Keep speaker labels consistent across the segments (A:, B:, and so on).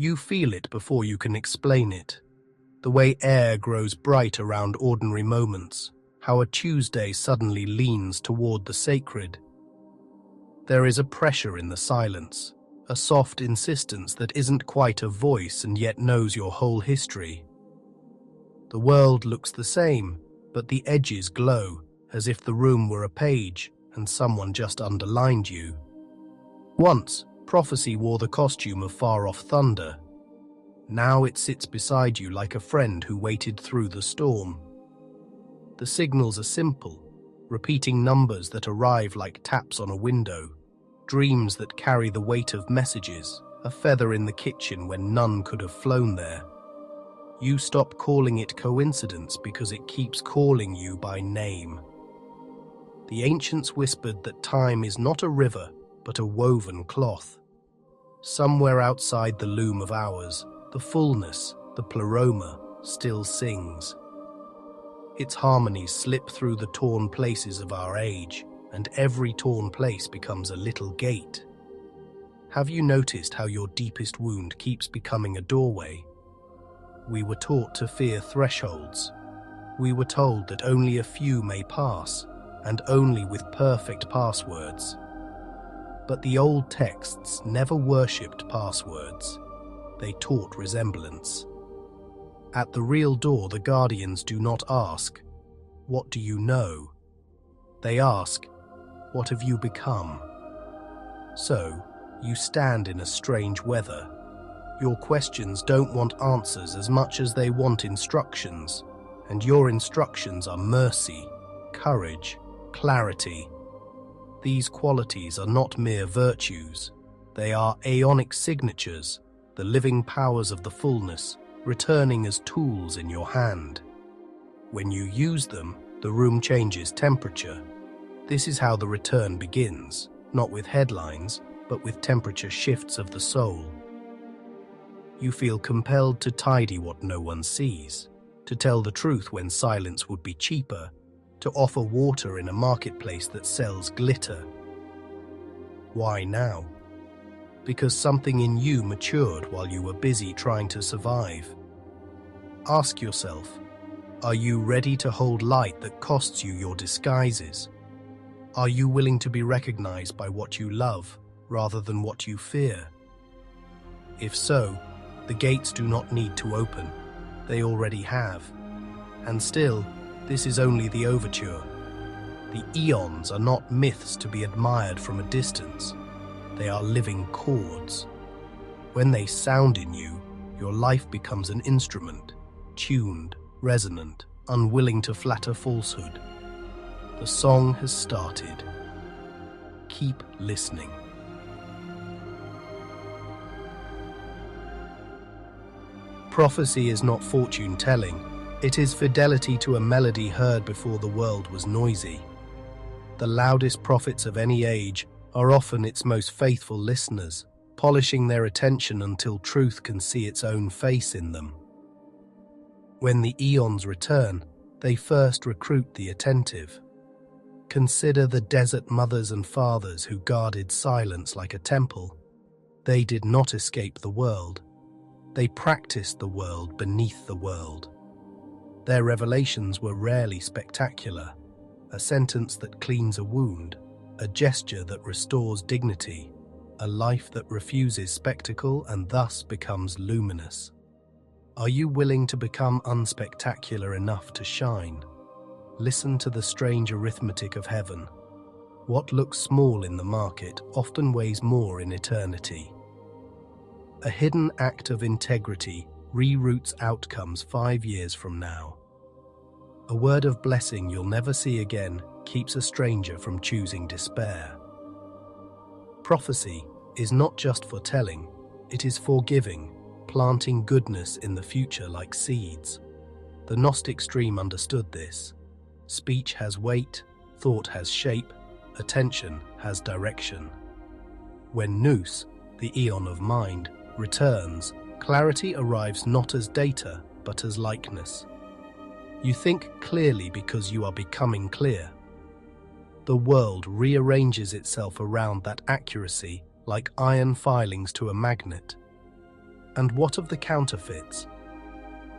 A: You feel it before you can explain it. The way air grows bright around ordinary moments, how a Tuesday suddenly leans toward the sacred. There is a pressure in the silence, a soft insistence that isn't quite a voice and yet knows your whole history. The world looks the same, but the edges glow, as if the room were a page and someone just underlined you. Once, prophecy wore the costume of far-off thunder. Now it sits beside you like a friend who waited through the storm. The signals are simple, repeating numbers that arrive like taps on a window, dreams that carry the weight of messages, a feather in the kitchen when none could have flown there. You stop calling it coincidence because it keeps calling you by name. The ancients whispered that time is not a river, but a woven cloth. Somewhere outside the loom of hours, the fullness, the pleroma, still sings. Its harmonies slip through the torn places of our age, and every torn place becomes a little gate. Have you noticed how your deepest wound keeps becoming a doorway? We were taught to fear thresholds. We were told that only a few may pass, and only with perfect passwords. But the old texts never worshipped passwords. They taught resemblance. At the real door, the guardians do not ask, "What do you know?" They ask, "What have you become?" So, you stand in a strange weather. Your questions don't want answers as much as they want instructions, and your instructions are mercy, courage, clarity. These qualities are not mere virtues. They are aeonic signatures, the living powers of the fullness, returning as tools in your hand. When you use them, the room changes temperature. This is how the return begins, not with headlines, but with temperature shifts of the soul. You feel compelled to tidy what no one sees, to tell the truth when silence would be cheaper, to offer water in a marketplace that sells glitter. Why now? Because something in you matured while you were busy trying to survive. Ask yourself, are you ready to hold light that costs you your disguises? Are you willing to be recognized by what you love rather than what you fear? If so, the gates do not need to open. They already have. And still, this is only the overture. The eons are not myths to be admired from a distance. They are living chords. When they sound in you, your life becomes an instrument, tuned, resonant, unwilling to flatter falsehood. The song has started. Keep listening. Prophecy is not fortune-telling. It is fidelity to a melody heard before the world was noisy. The loudest prophets of any age are often its most faithful listeners, polishing their attention until truth can see its own face in them. When the eons return, they first recruit the attentive. Consider the desert mothers and fathers who guarded silence like a temple. They did not escape the world. They practiced the world beneath the world. Their revelations were rarely spectacular, a sentence that cleans a wound, a gesture that restores dignity, a life that refuses spectacle and thus becomes luminous. Are you willing to become unspectacular enough to shine? Listen to the strange arithmetic of heaven. What looks small in the market often weighs more in eternity. A hidden act of integrity reroutes outcomes 5 years from now. A word of blessing you'll never see again keeps a stranger from choosing despair. Prophecy is not just foretelling, it is forgiving, planting goodness in the future like seeds. The Gnostic stream understood this. Speech has weight, thought has shape, attention has direction. When nous, the eon of mind, returns, clarity arrives not as data, but as likeness. You think clearly because you are becoming clear. The world rearranges itself around that accuracy like iron filings to a magnet. And what of the counterfeits?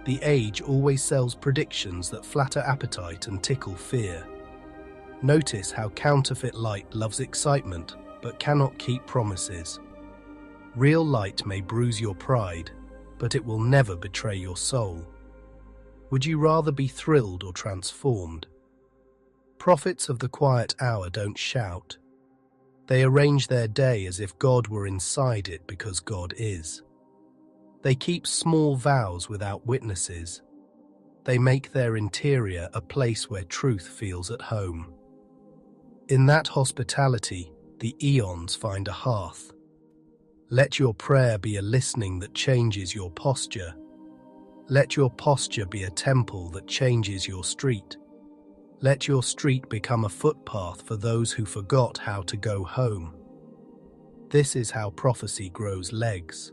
A: The age always sells predictions that flatter appetite and tickle fear. Notice how counterfeit light loves excitement but cannot keep promises. Real light may bruise your pride, but it will never betray your soul. Would you rather be thrilled or transformed? Prophets of the quiet hour don't shout. They arrange their day as if God were inside it because God is. They keep small vows without witnesses. They make their interior a place where truth feels at home. In that hospitality, the Aeons find a hearth. Let your prayer be a listening that changes your posture. Let your posture be a temple that changes your street. Let your street become a footpath for those who forgot how to go home. This is how prophecy grows legs.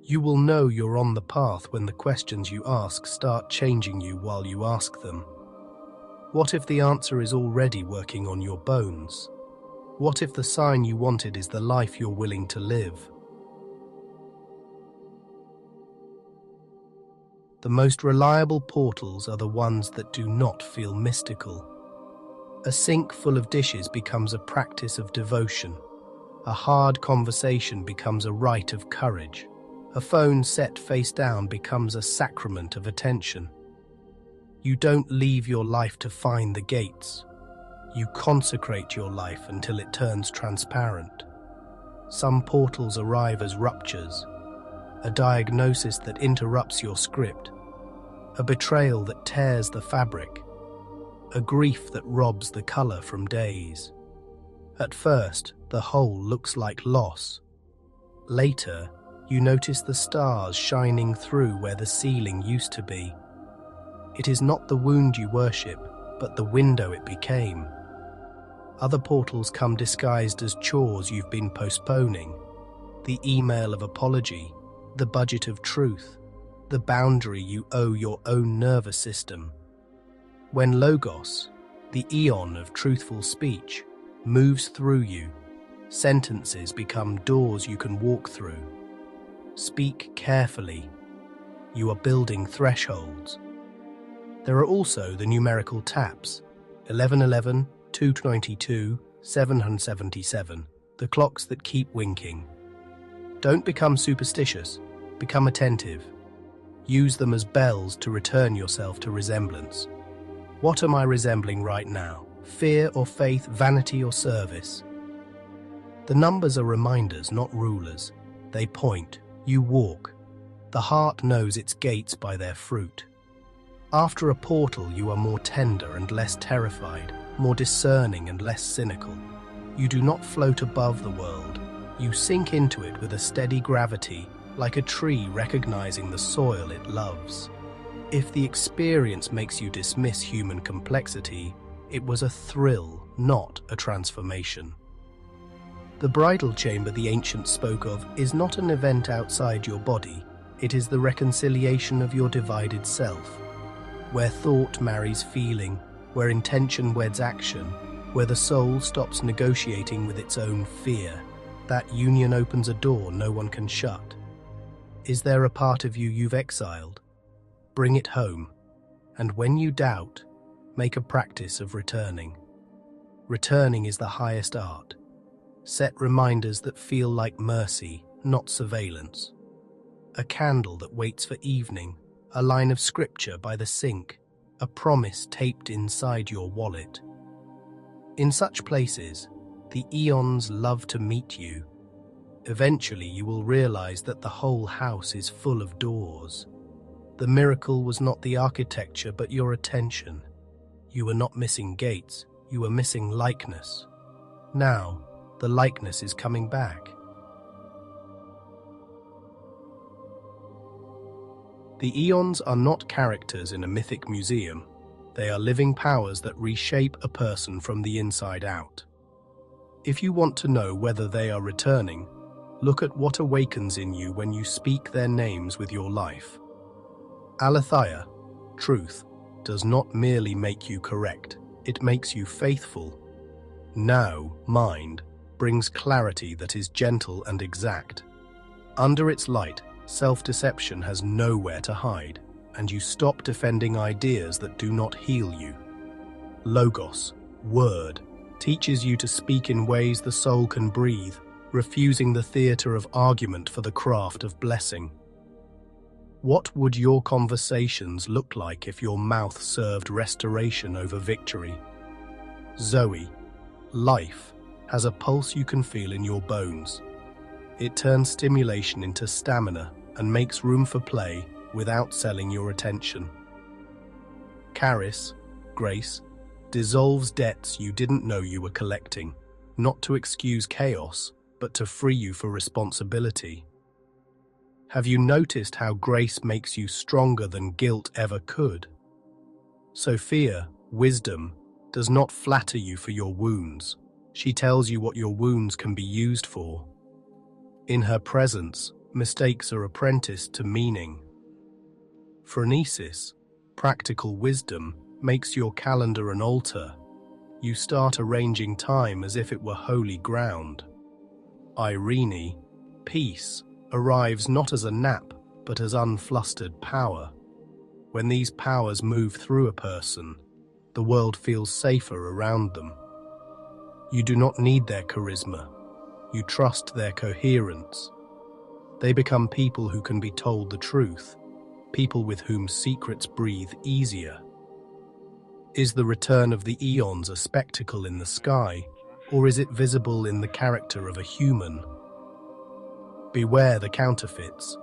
A: You will know you're on the path when the questions you ask start changing you while you ask them. What if the answer is already working on your bones? What if the sign you wanted is the life you're willing to live? The most reliable portals are the ones that do not feel mystical. A sink full of dishes becomes a practice of devotion. A hard conversation becomes a rite of courage. A phone set face down becomes a sacrament of attention. You don't leave your life to find the gates. You consecrate your life until it turns transparent. Some portals arrive as ruptures, a diagnosis that interrupts your script, a betrayal that tears the fabric, a grief that robs the color from days. At first, the whole looks like loss. Later, you notice the stars shining through where the ceiling used to be. It is not the wound you worship, but the window it became. Other portals come disguised as chores you've been postponing. The email of apology, the budget of truth, the boundary you owe your own nervous system. When Logos, the Aeon of truthful speech, moves through you, sentences become doors you can walk through. Speak carefully. You are building thresholds. There are also the numerical taps, 1111, 292, 777, the clocks that keep winking. Don't become superstitious, become attentive. Use them as bells to return yourself to resemblance. What am I resembling right now? Fear or faith, vanity or service? The numbers are reminders, not rulers. They point. You walk. The heart knows its gates by their fruit. After a portal, you are more tender and less terrified, more discerning and less cynical. You do not float above the world. You sink into it with a steady gravity, like a tree recognizing the soil it loves. If the experience makes you dismiss human complexity, it was a thrill, not a transformation. The bridal chamber the ancients spoke of is not an event outside your body, it is the reconciliation of your divided self, where thought marries feeling, where intention weds action, where the soul stops negotiating with its own fear. That union opens a door no one can shut. Is there a part of you you've exiled? Bring it home, and when you doubt, make a practice of returning. Returning is the highest art. Set reminders that feel like mercy, not surveillance. A candle that waits for evening, a line of scripture by the sink, a promise taped inside your wallet. In such places, the Aeons love to meet you. Eventually you will realize that the whole house is full of doors. The miracle was not the architecture but your attention. You were not missing gates, you were missing likeness. Now, the likeness is coming back. The Aeons are not characters in a mythic museum. They are living powers that reshape a person from the inside out. If you want to know whether they are returning, look at what awakens in you when you speak their names with your life. Aletheia, truth, does not merely make you correct, it makes you faithful. Now, mind, brings clarity that is gentle and exact. Under its light, Self-deception has nowhere to hide, and you stop defending ideas that do not heal you. Logos, word, teaches you to speak in ways the soul can breathe, refusing the theatre of argument for the craft of blessing. What would your conversations look like if your mouth served restoration over victory? Zoe, life has a pulse you can feel in your bones. It turns stimulation into stamina and makes room for play without selling your attention. Charis, grace, dissolves debts you didn't know you were collecting, not to excuse chaos, but to free you for responsibility. Have you noticed how grace makes you stronger than guilt ever could? Sophia, wisdom, does not flatter you for your wounds. She tells you what your wounds can be used for. In her presence, mistakes are apprenticed to meaning. Phronesis, practical wisdom, makes your calendar an altar. You start arranging time as if it were holy ground. Irene, peace, arrives not as a nap, but as unflustered power. When these powers move through a person, the world feels safer around them. You do not need their charisma. You trust their coherence. They become people who can be told the truth, people with whom secrets breathe easier. Is the return of the Aeons a spectacle in the sky, or is it visible in the character of a human? Beware the counterfeits.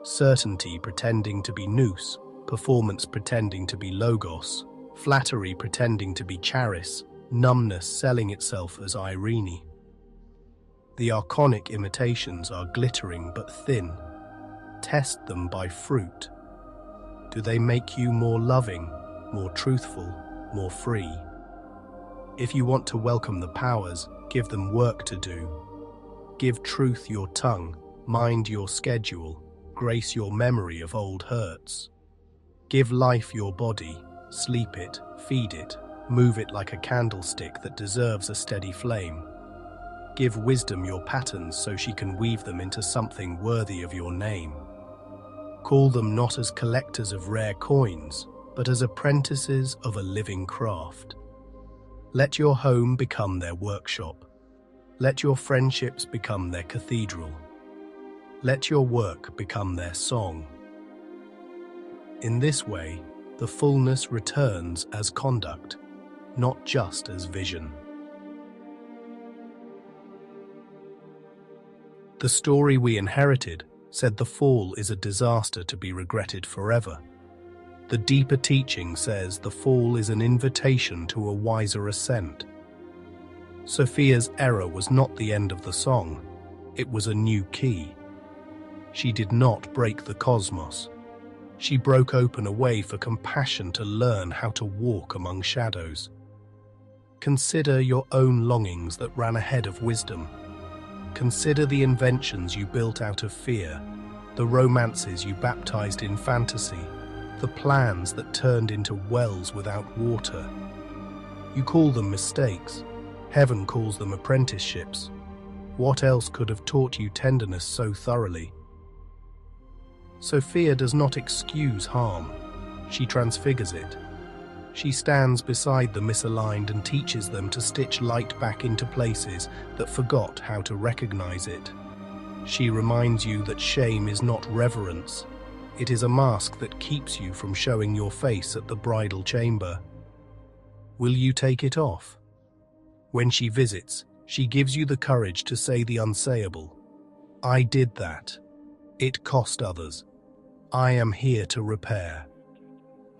A: Certainty pretending to be nous, performance pretending to be logos, flattery pretending to be charis, numbness selling itself as Irene. The archonic imitations are glittering but thin. Test them by fruit. Do they make you more loving, more truthful, more free? If you want to welcome the powers, give them work to do. Give truth your tongue, mind your schedule, grace your memory of old hurts. Give life your body, sleep it, feed it, move it like a candlestick that deserves a steady flame. Give wisdom your patterns so she can weave them into something worthy of your name. Call them not as collectors of rare coins, but as apprentices of a living craft. Let your home become their workshop. Let your friendships become their cathedral. Let your work become their song. In this way, the fullness returns as conduct, not just as vision. The story we inherited said the fall is a disaster to be regretted forever. The deeper teaching says the fall is an invitation to a wiser ascent. Sophia's error was not the end of the song, it was a new key. She did not break the cosmos. She broke open a way for compassion to learn how to walk among shadows. Consider your own longings that ran ahead of wisdom. Consider the inventions you built out of fear, the romances you baptized in fantasy, the plans that turned into wells without water. You call them mistakes. Heaven calls them apprenticeships. What else could have taught you tenderness so thoroughly? Sophia does not excuse harm. She transfigures it. She stands beside the misaligned and teaches them to stitch light back into places that forgot how to recognize it. She reminds you that shame is not reverence. It is a mask that keeps you from showing your face at the bridal chamber. Will you take it off? When she visits, she gives you the courage to say the unsayable. I did that. It cost others. I am here to repair.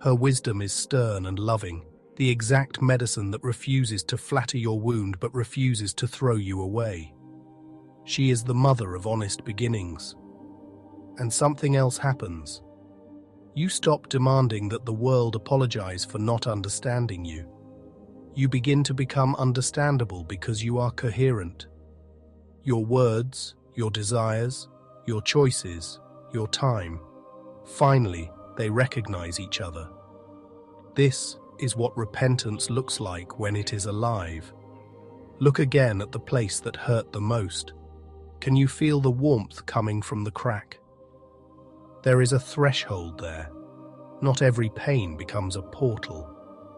A: Her wisdom is stern and loving, the exact medicine that refuses to flatter your wound but refuses to throw you away. She is the mother of honest beginnings. And something else happens. You stop demanding that the world apologize for not understanding you. You begin to become understandable because you are coherent. Your words, your desires, your choices, your time, finally, they recognize each other. This is what repentance looks like when it is alive. Look again at the place that hurt the most. Can you feel the warmth coming from the crack? There is a threshold there. Not every pain becomes a portal,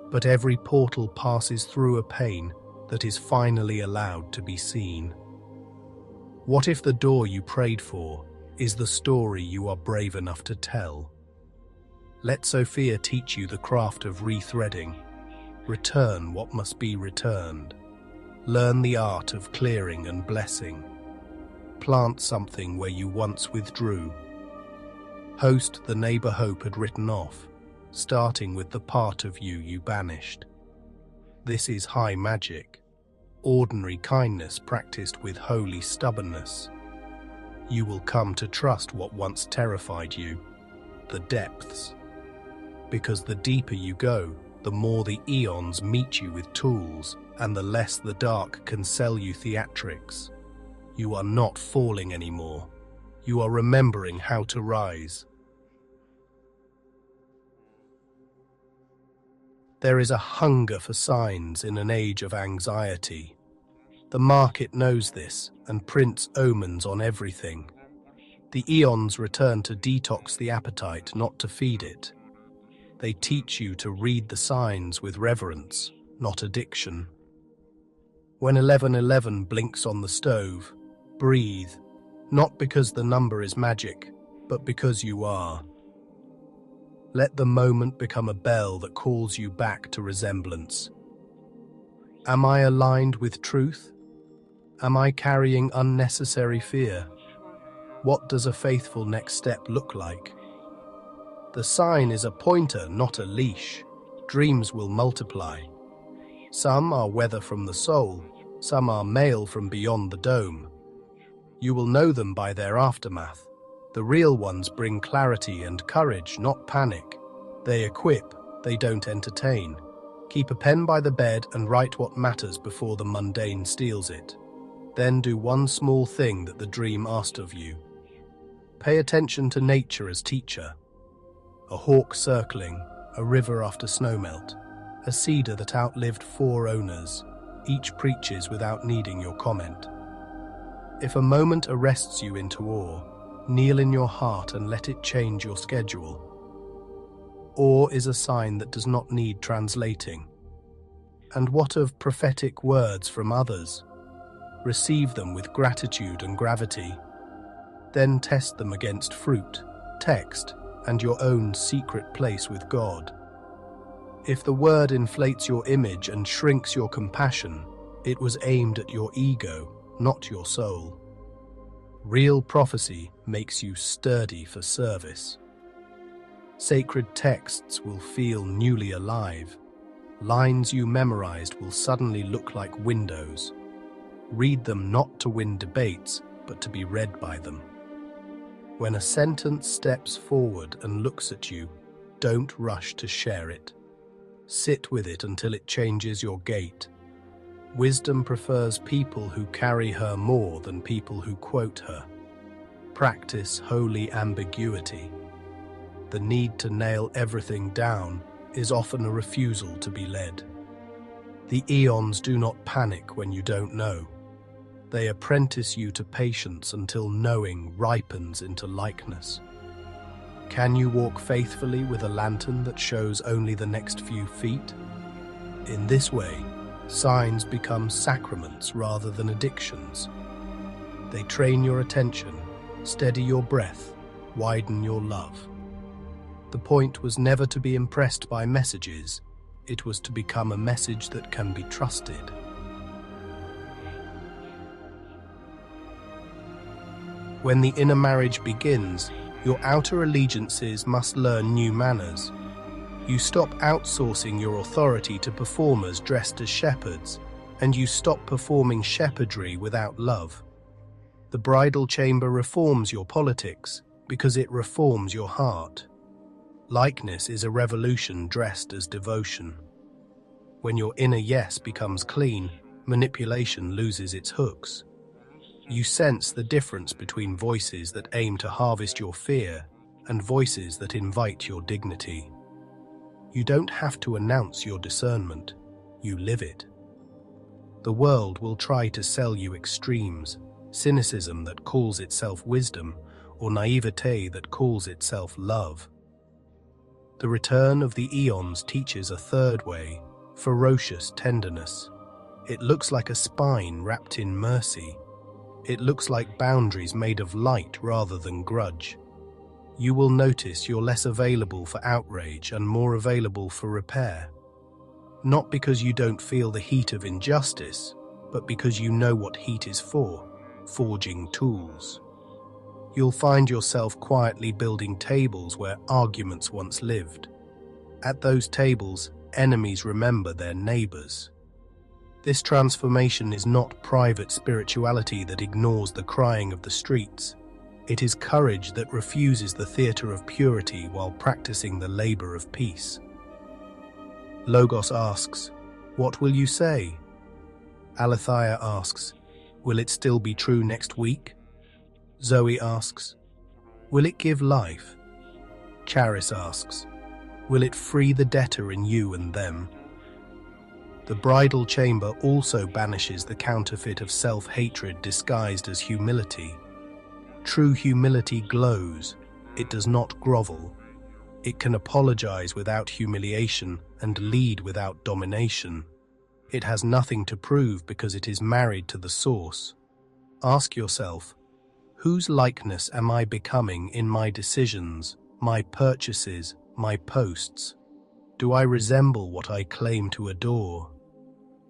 A: but every portal passes through a pain that is finally allowed to be seen. What if the door you prayed for is the story you are brave enough to tell? Let Sophia teach you the craft of rethreading. Return what must be returned. Learn the art of clearing and blessing. Plant something where you once withdrew. Host the neighbor hope had written off, starting with the part of you banished. This is high magic, ordinary kindness practiced with holy stubbornness. You will come to trust what once terrified you, the depths. Because the deeper you go, the more the Aeons meet you with tools, and the less the dark can sell you theatrics. You are not falling anymore. You are remembering how to rise. There is a hunger for signs in an age of anxiety. The market knows this and prints omens on everything. The Aeons return to detox the appetite, not to feed it. They teach you to read the signs with reverence, not addiction. When 1111 blinks on the stove, breathe, not because the number is magic, but because you are. Let the moment become a bell that calls you back to resemblance. Am I aligned with truth? Am I carrying unnecessary fear? What does a faithful next step look like? The sign is a pointer, not a leash. Dreams will multiply. Some are weather from the soul, some are mail from beyond the dome. You will know them by their aftermath. The real ones bring clarity and courage, not panic. They equip, they don't entertain. Keep a pen by the bed and write what matters before the mundane steals it. Then do one small thing that the dream asked of you. Pay attention to nature as teacher. A hawk circling, a river after snowmelt, a cedar that outlived 4 owners. Each preaches without needing your comment. If a moment arrests you into awe, kneel in your heart and let it change your schedule. Awe is a sign that does not need translating. And what of prophetic words from others? Receive them with gratitude and gravity. Then test them against fruit, text, and your own secret place with God. If the word inflates your image and shrinks your compassion, it was aimed at your ego, not your soul. Real prophecy makes you sturdy for service. Sacred texts will feel newly alive. Lines you memorized will suddenly look like windows. Read them not to win debates, but to be read by them. When a sentence steps forward and looks at you, don't rush to share it. Sit with it until it changes your gait. Wisdom prefers people who carry her more than people who quote her. Practice holy ambiguity. The need to nail everything down is often a refusal to be led. The Aeons do not panic when you don't know. They apprentice you to patience until knowing ripens into likeness. Can you walk faithfully with a lantern that shows only the next few feet? In this way, signs become sacraments rather than addictions. They train your attention, steady your breath, widen your love. The point was never to be impressed by messages. It was to become a message that can be trusted. When the inner marriage begins, your outer allegiances must learn new manners. You stop outsourcing your authority to performers dressed as shepherds, and you stop performing shepherdry without love. The bridal chamber reforms your politics because it reforms your heart. Likeness is a revolution dressed as devotion. When your inner yes becomes clean, manipulation loses its hooks. You sense the difference between voices that aim to harvest your fear and voices that invite your dignity. You don't have to announce your discernment, you live it. The world will try to sell you extremes, cynicism that calls itself wisdom, or naivete that calls itself love. The return of the Aeons teaches a third way, ferocious tenderness. It looks like a spine wrapped in mercy. It looks like boundaries made of light rather than grudge. You will notice you're less available for outrage and more available for repair. Not because you don't feel the heat of injustice, but because you know what heat is for, forging tools. You'll find yourself quietly building tables where arguments once lived. At those tables, enemies remember their neighbors. This transformation is not private spirituality that ignores the crying of the streets. It is courage that refuses the theater of purity while practicing the labor of peace. Logos asks, "What will you say?" Aletheia asks, "Will it still be true next week?" Zoe asks, "Will it give life?" Charis asks, "Will it free the debtor in you and them?" The bridal chamber also banishes the counterfeit of self-hatred disguised as humility. True humility glows, it does not grovel. It can apologize without humiliation and lead without domination. It has nothing to prove because it is married to the source. Ask yourself, whose likeness am I becoming in my decisions, my purchases, my posts? Do I resemble what I claim to adore?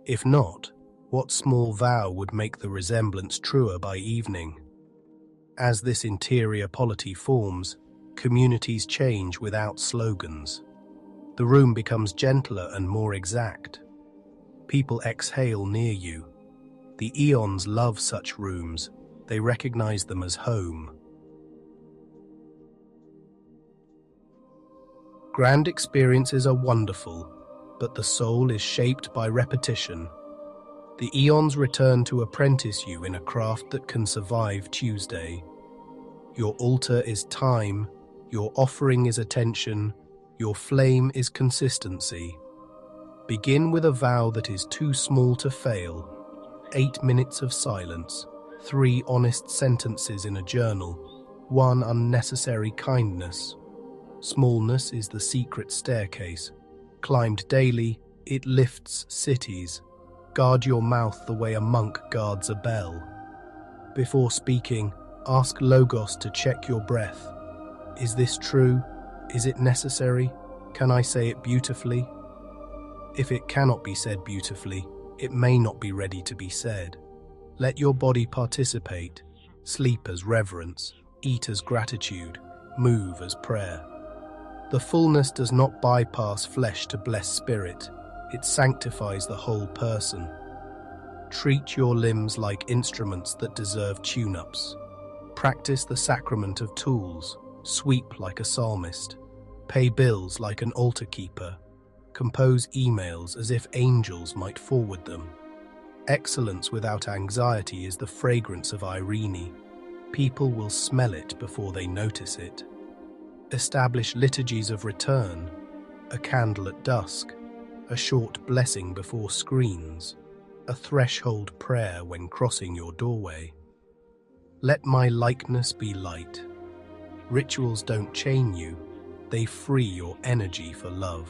A: If not, what small vow would make the resemblance truer by evening? As this interior polity forms, communities change without slogans. The room becomes gentler and more exact. People exhale near you. The Aeons love such rooms. They recognize them as home. Grand experiences are wonderful, but the soul is shaped by repetition. The Aeons return to apprentice you in a craft that can survive Tuesday. Your altar is time, your offering is attention, your flame is consistency. Begin with a vow that is too small to fail. 8 minutes of silence, 3 honest sentences in a journal, 1 unnecessary kindness. Smallness is the secret staircase. Climbed daily, it lifts cities. Guard your mouth the way a monk guards a bell. Before speaking, ask Logos to check your breath. Is this true? Is it necessary? Can I say it beautifully? If it cannot be said beautifully, it may not be ready to be said. Let your body participate. Sleep as reverence, eat as gratitude, move as prayer. The fullness does not bypass flesh to bless spirit. It sanctifies the whole person. Treat your limbs like instruments that deserve tune-ups. Practice the sacrament of tools. Sweep like a psalmist. Pay bills like an altar keeper. Compose emails as if angels might forward them. Excellence without anxiety is the fragrance of Irene. People will smell it before they notice it. Establish liturgies of return, a candle at dusk, a short blessing before screens, a threshold prayer when crossing your doorway. Let my likeness be light. Rituals don't chain you, they free your energy for love.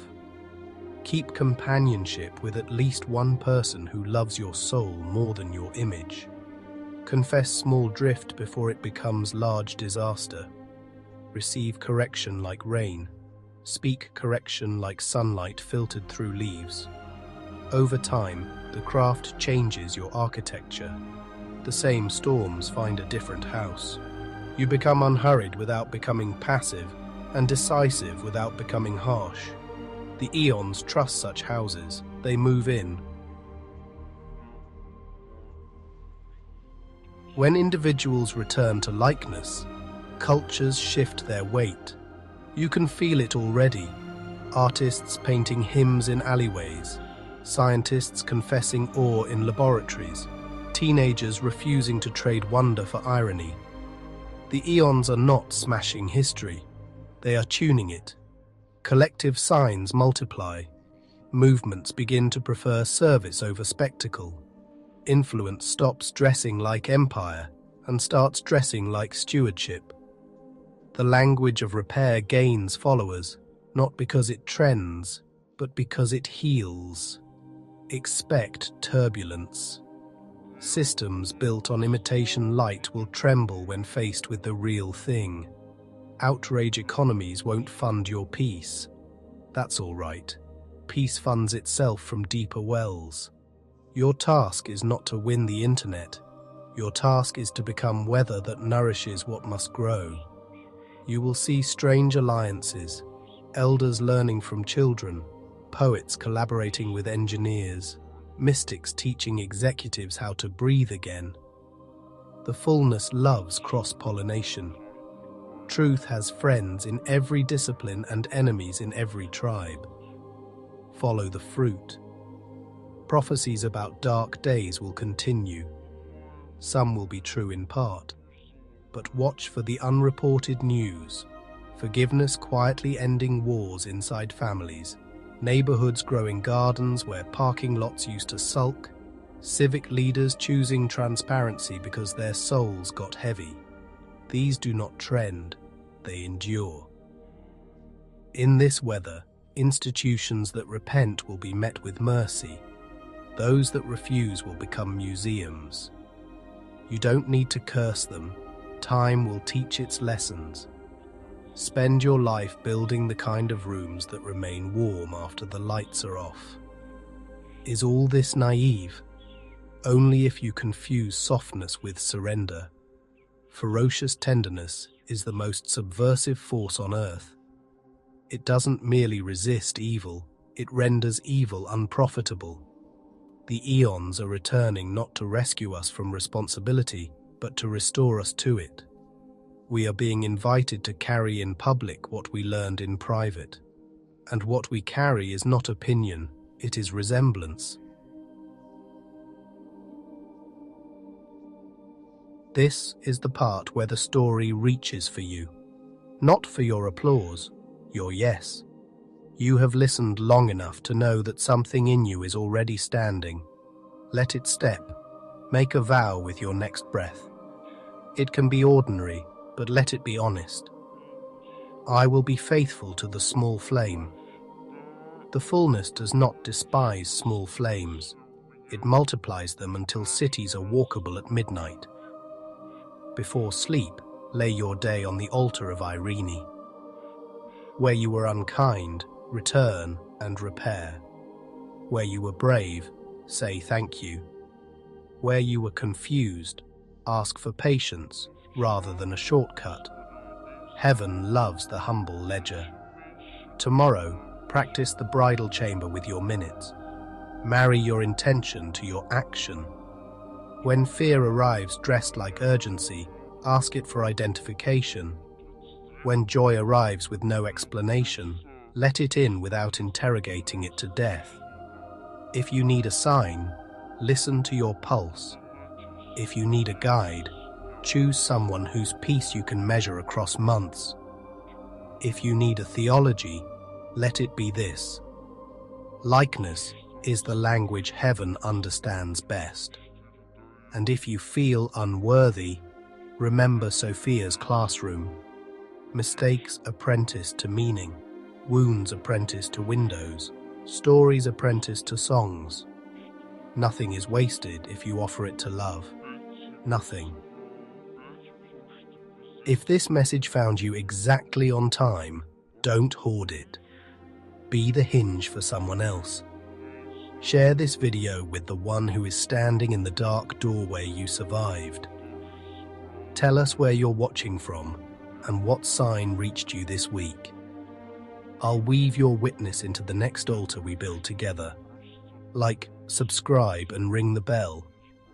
A: Keep companionship with at least one person who loves your soul more than your image. Confess small drift before it becomes large disaster. Receive correction like rain. Speak correction like sunlight filtered through leaves. Over time, the craft changes your architecture. The same storms find a different house. You become unhurried without becoming passive, and decisive without becoming harsh. The Aeons trust such houses. They move in. When individuals return to likeness, cultures shift their weight. You can feel it already. Artists painting hymns in alleyways, scientists confessing awe in laboratories, teenagers refusing to trade wonder for irony. The Aeons are not smashing history. They are tuning it. Collective signs multiply. Movements begin to prefer service over spectacle. Influence stops dressing like empire and starts dressing like stewardship. The language of repair gains followers, not because it trends, but because it heals. Expect turbulence. Systems built on imitation light will tremble when faced with the real thing. Outrage economies won't fund your peace. That's all right. Peace funds itself from deeper wells. Your task is not to win the internet. Your task is to become weather that nourishes what must grow. You will see strange alliances, elders learning from children, poets collaborating with engineers, mystics teaching executives how to breathe again. The fullness loves cross-pollination. Truth has friends in every discipline and enemies in every tribe. Follow the fruit. Prophecies about dark days will continue. Some will be true in part. But watch for the unreported news. Forgiveness quietly ending wars inside families. Neighborhoods growing gardens where parking lots used to sulk. Civic leaders choosing transparency because their souls got heavy. These do not trend, they endure. In this weather, institutions that repent will be met with mercy. Those that refuse will become museums. You don't need to curse them. Time will teach its lessons. Spend your life building the kind of rooms that remain warm after the lights are off. Is all this naive? Only if you confuse softness with surrender. Ferocious tenderness is the most subversive force on earth. It doesn't merely resist evil, it renders evil unprofitable. The Aeons are returning not to rescue us from responsibility, but to restore us to it. We are being invited to carry in public what we learned in private. And what we carry is not opinion, it is resemblance. This is the part where the story reaches for you. Not for your applause, your yes. You have listened long enough to know that something in you is already standing. Let it step. Make a vow with your next breath. It can be ordinary, but let it be honest. I will be faithful to the small flame. The fullness does not despise small flames. It multiplies them until cities are walkable at midnight. Before sleep, lay your day on the altar of Irene. Where you were unkind, return and repair. Where you were brave, say thank you. Where you were confused, ask for patience rather than a shortcut. Heaven loves the humble ledger. Tomorrow, practice the bridal chamber with your minutes. Marry your intention to your action. When fear arrives dressed like urgency, ask it for identification. When joy arrives with no explanation, let it in without interrogating it to death. If you need a sign, listen to your pulse. If you need a guide, choose someone whose peace you can measure across months. If you need a theology, let it be this. Likeness is the language heaven understands best. And if you feel unworthy, remember Sophia's classroom. Mistakes apprentice to meaning, wounds apprentice to windows, stories apprentice to songs. Nothing is wasted if you offer it to love. Nothing. If this message found you exactly on time, don't hoard it. Be the hinge for someone else. Share this video with the one who is standing in the dark doorway you survived. Tell us where you're watching from and what sign reached you this week. I'll weave your witness into the next altar we build together. Like, subscribe and ring the bell,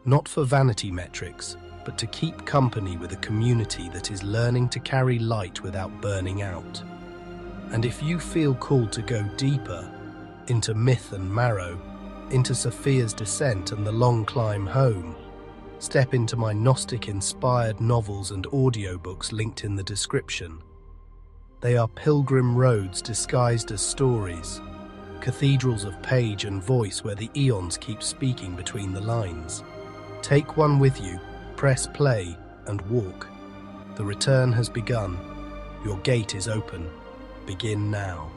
A: not for vanity metrics, but to keep company with a community that is learning to carry light without burning out. And if you feel called to go deeper, into myth and marrow, into Sophia's descent and the long climb home, step into my Gnostic-inspired novels and audiobooks linked in the description. They are pilgrim roads disguised as stories, cathedrals of page and voice where the Aeons keep speaking between the lines. Take one with you, press play, and walk. The return has begun. Your gate is open. Begin now.